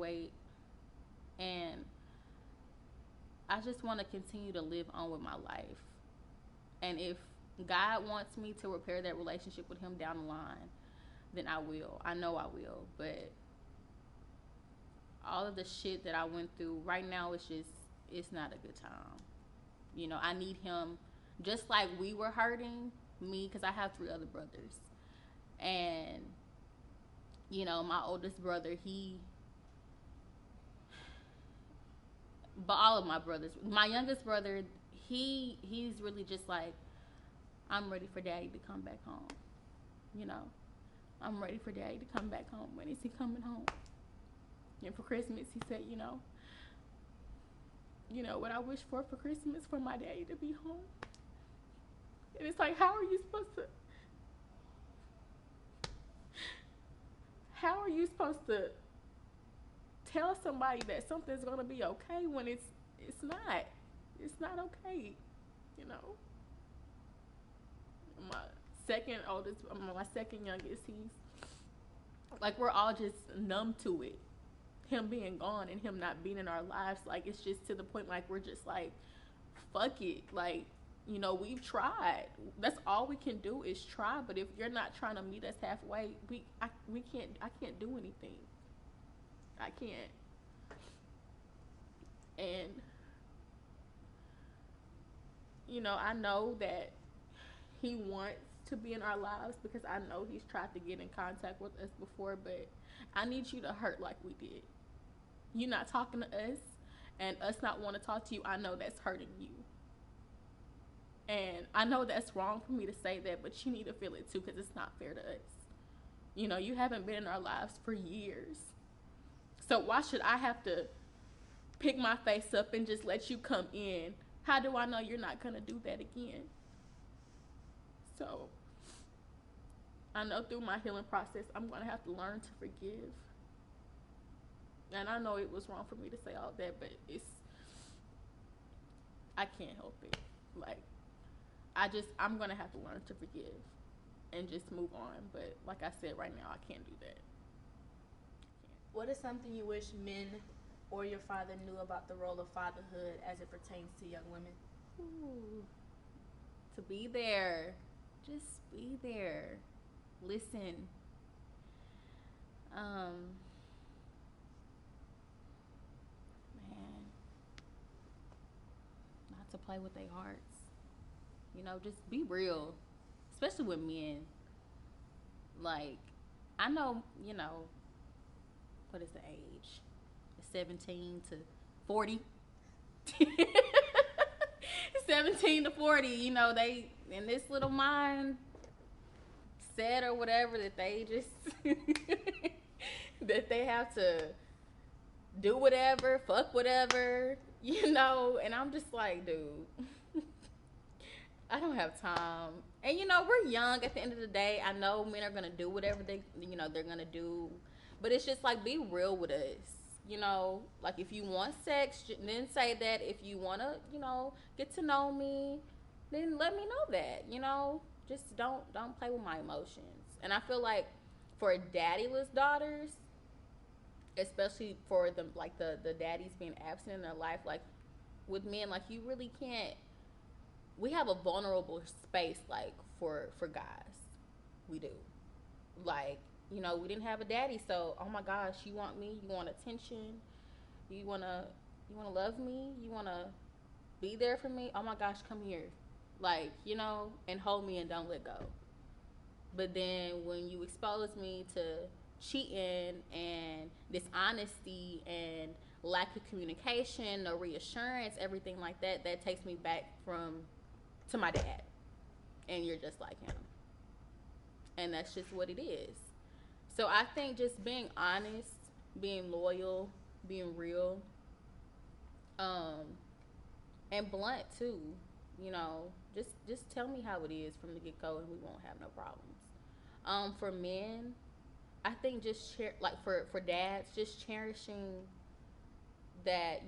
weight, and I just want to continue to live on with my life. And if God wants me to repair that relationship with him down the line, then I will. I know I will. But all of the shit that I went through right now, it's not a good time. I need him just like we were hurting me, because I have three other brothers. And, my oldest brother, but all of my brothers, my youngest brother, he's really just like, I'm ready for daddy to come back home. You know, I'm ready for daddy to come back home. When is he coming home? And for Christmas, he said, what I wish for Christmas, for my daddy to be home. And it's like, how are you supposed to tell somebody that something's gonna be okay when it's not. It's not okay, you know. My my second youngest, he's like, we're all just numb to it. Him being gone and him not being in our lives, like, it's just to the point like we're just like, fuck it, like, we've tried. That's all we can do is try. But if you're not trying to meet us halfway, we can't. I can't do anything. I can't. And I know that he wants to be in our lives, because I know he's tried to get in contact with us before. But I need you to hurt like we did. You not talking to us, and us not want to talk to you. I know that's hurting you. And I know that's wrong for me to say that, but you need to feel it too, because it's not fair to us. You haven't been in our lives for years. So why should I have to pick my face up and just let you come in? How do I know you're not going to do that again? So I know through my healing process, I'm going to have to learn to forgive. And I know it was wrong for me to say all that, but I can't help it. Like, I'm going to have to learn to forgive and just move on. But like I said, right now, I can't do that. What is something you wish men or your father knew about the role of fatherhood as it pertains to young women? Ooh, to be there. Just be there. Listen. Um, Man, not to play with their hearts. Just be real, especially with men. Like, I know, what is the age? 17 to 40. 17 to 40, they in this little mind set or whatever, that they just that they have to do whatever, fuck whatever, and I'm just like, dude, I don't have time. And we're young at the end of the day. I know men are gonna do whatever they're gonna do, but it's just like, be real with us. Like, if you want sex, then say that. If you wanna, get to know me, then let me know that. Just don't play with my emotions. And I feel like for daddyless daughters, especially for the daddies being absent in their life, like with men, like, you really can't. We have a vulnerable space, like, for guys. We do. Like, we didn't have a daddy, so, oh my gosh, you want me, you want attention, you wanna love me, you wanna be there for me, oh my gosh, come here, like, and hold me and don't let go. But then when you expose me to cheating and dishonesty and lack of communication, no reassurance, everything like that, that takes me back from to my dad. And you're just like him. And that's just what it is. So I think just being honest, being loyal, being real, um, and blunt too. Just tell me how it is from the get go, and we won't have no problems. For men, I think just like for dads, just cherishing that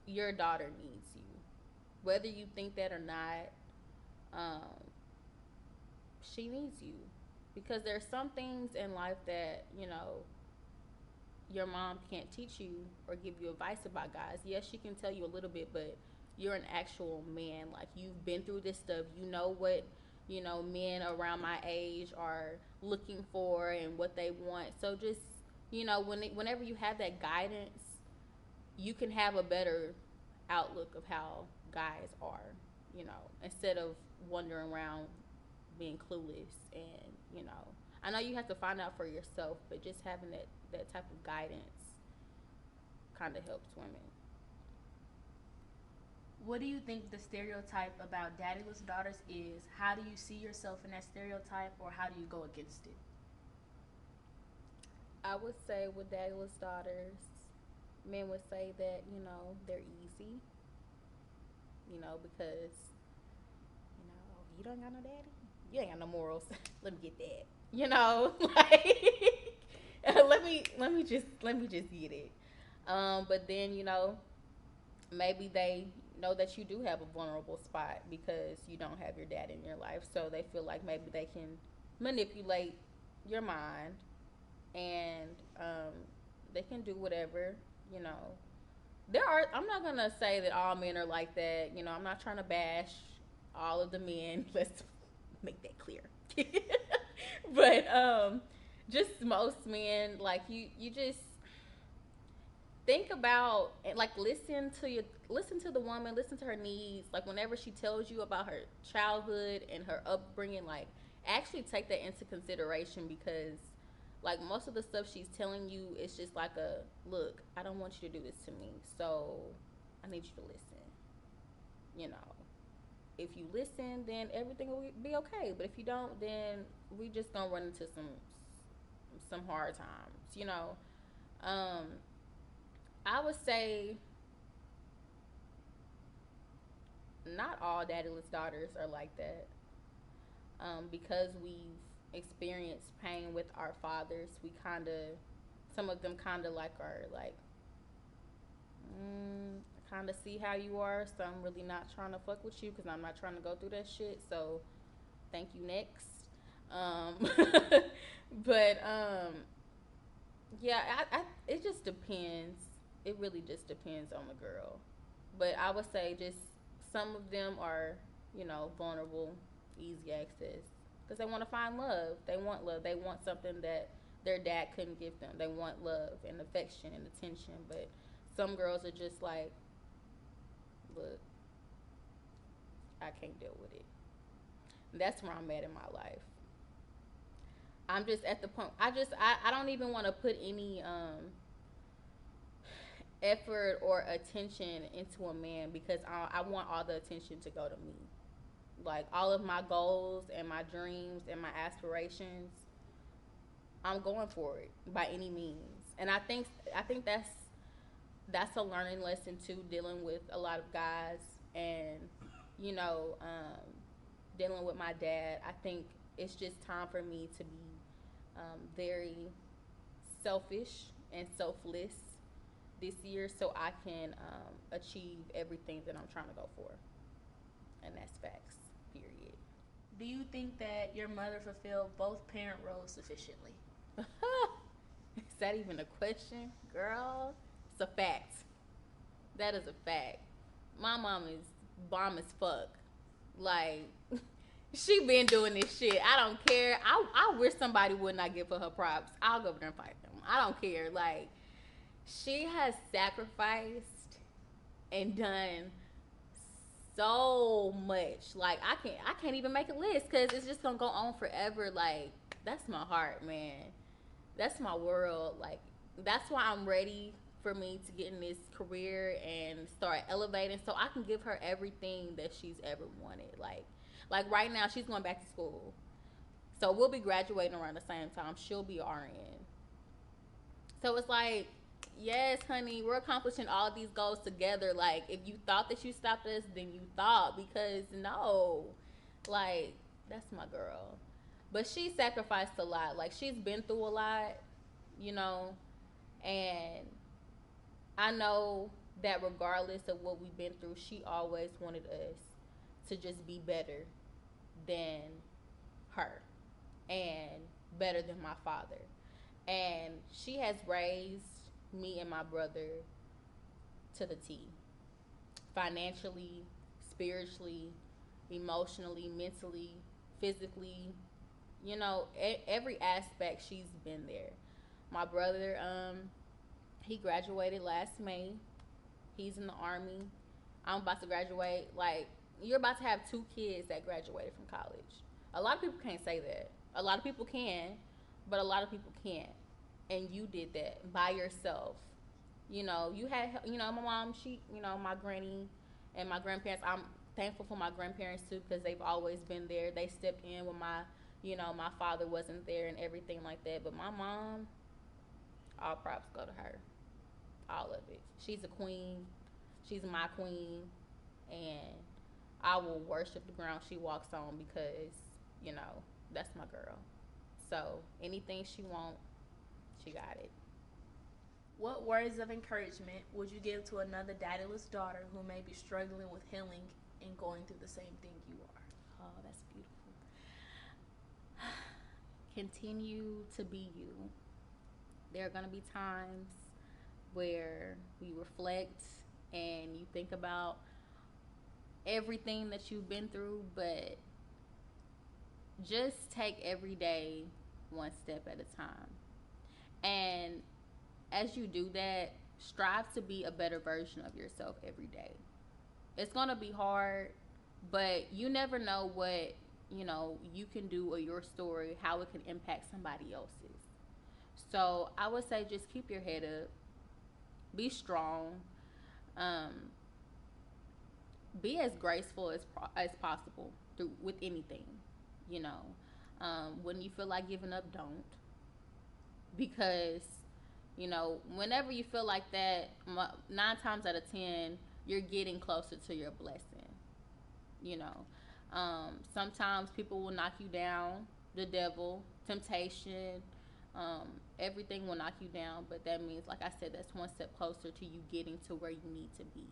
your daughter needs you, whether you think that or not. Um, she needs you, because there's some things in life that your mom can't teach you or give you advice about guys. Yes, she can tell you a little bit, but you're an actual man. Like, you've been through this stuff. You know what, men around my age are looking for and what they want. So just, whenever you have that guidance, you can have a better outlook of how guys are, instead of wandering around being clueless. And, I know you have to find out for yourself, but just having that type of guidance kind of helps women. What do you think the stereotype about daddyless daughters is? How do you see yourself in that stereotype, or how do you go against it? I would say with daddyless daughters, men would say that, they're easy, because, you don't got no daddy, you ain't got no morals. Let me get that. Like, let me just get it. But then, maybe they know that you do have a vulnerable spot because you don't have your dad in your life. So they feel like maybe they can manipulate your mind, and they can do whatever, you know. I'm not going to say that all men are like that. I'm not trying to bash all of the men. Let's make that clear. But just most men, like, you just think about, like, listen to the woman, listen to her needs. Like, whenever she tells you about her childhood and her upbringing, like, actually take that into consideration, because, like, most of the stuff she's telling you is just like a, look, I don't want you to do this to me, so I need you to listen. If you listen, then everything will be okay. But if you don't, then we just gonna run into some hard times. um I would say not all daddyless daughters are like that. Because we've experienced pain with our fathers, we kind of, some of them kind of like are like, kind of see how you are, so I'm really not trying to fuck with you because I'm not trying to go through that shit. So thank you, next. Um, but yeah, it just depends. It really just depends on the girl. But I would say just some of them are, vulnerable, easy access, because they want to find love. They want love. They want something that their dad couldn't give them. They want love and affection and attention. But some girls are just like, look, I can't deal with it. And that's where I'm at in my life. I'm just at the point. I don't even want to put any effort or attention into a man, because I want all the attention to go to me. Like, all of my goals and my dreams and my aspirations, I'm going for it by any means. And I think that's a learning lesson too, dealing with a lot of guys, and you know, dealing with my dad. I think it's just time for me to be very selfish and selfless this year, so I can achieve everything that I'm trying to go for. And that's facts, period. Do you think that your mother fulfilled both parent roles sufficiently? Is that even a question, girl? It's a fact. That is a fact. My mom is bomb as fuck. Like, she been doing this shit. I don't care. I wish somebody would not give her props. I'll go over there and fight them. I don't care. Like, she has sacrificed and done so much. Like, I can't even make a list, because it's just gonna go on forever. Like, that's my heart, man. That's my world. Like, that's why I'm ready for me to get in this career and start elevating, so I can give her everything that she's ever wanted. Like right now, she's going back to school, so we'll be graduating around the same time. She'll be RN. So it's like, yes, honey, we're accomplishing all of these goals together. Like, if you thought that you stopped us, then you thought, because no, like, that's my girl. But she sacrificed a lot. Like, she's been through a lot, you know, and I know that regardless of what we've been through, she always wanted us to just be better than her and better than my father. And she has raised me and my brother to the T. Financially, spiritually, emotionally, mentally, physically, every aspect she's been there. My brother, he graduated last May. He's in the army. I'm about to graduate. Like, you're about to have two kids that graduated from college. A lot of people can't say that. A lot of people can, but a lot of people can't. And you did that by yourself. You had, my mom, my granny and my grandparents. I'm thankful for my grandparents too because they've always been there. They stepped in when my father wasn't there and everything like that. But my mom, all props go to her. All of it. She's a queen. She's my queen. And I will worship the ground she walks on because, that's my girl. So anything she wants, she got it. What words of encouragement would you give to another daddyless daughter who may be struggling with healing and going through the same thing you are? Oh, that's beautiful. Continue to be you. There are going to be times where you reflect and you think about everything that you've been through, but just take every day one step at a time. And as you do that, strive to be a better version of yourself every day. It's going to be hard, but you never know what, you can do or your story, how it can impact somebody else's. So I would say just keep your head up, be strong, um, be as graceful as possible with anything. You know, when you feel like giving up, don't, because whenever you feel like that, 9 times out of 10, you're getting closer to your blessing. You know, sometimes people will knock you down. The devil, temptation, everything will knock you down. But that means, like I said, that's one step closer to you getting to where you need to be.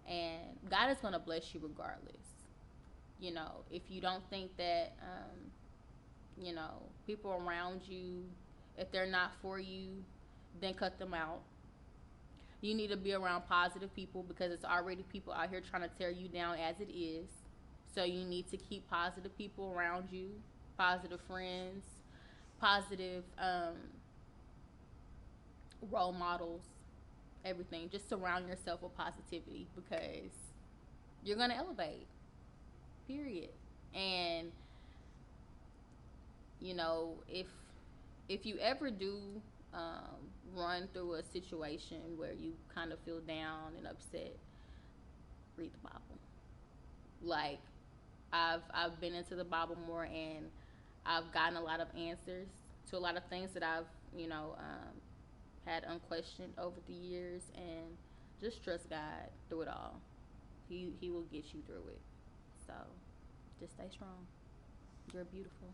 And God is going to bless you regardless. If you don't think that, people around you, if they're not for you, then cut them out. You need to be around positive people because it's already people out here trying to tear you down as it is. So you need to keep positive people around you, positive friends, positive role models, everything. Just surround yourself with positivity because you're going to elevate, period. And, if you ever do run through a situation where you kind of feel down and upset, read the Bible. Like, I've been into the Bible more, and I've gotten a lot of answers to a lot of things that I've had unquestioned over the years, and just trust God through it all. He will get you through it. So just stay strong. You're beautiful.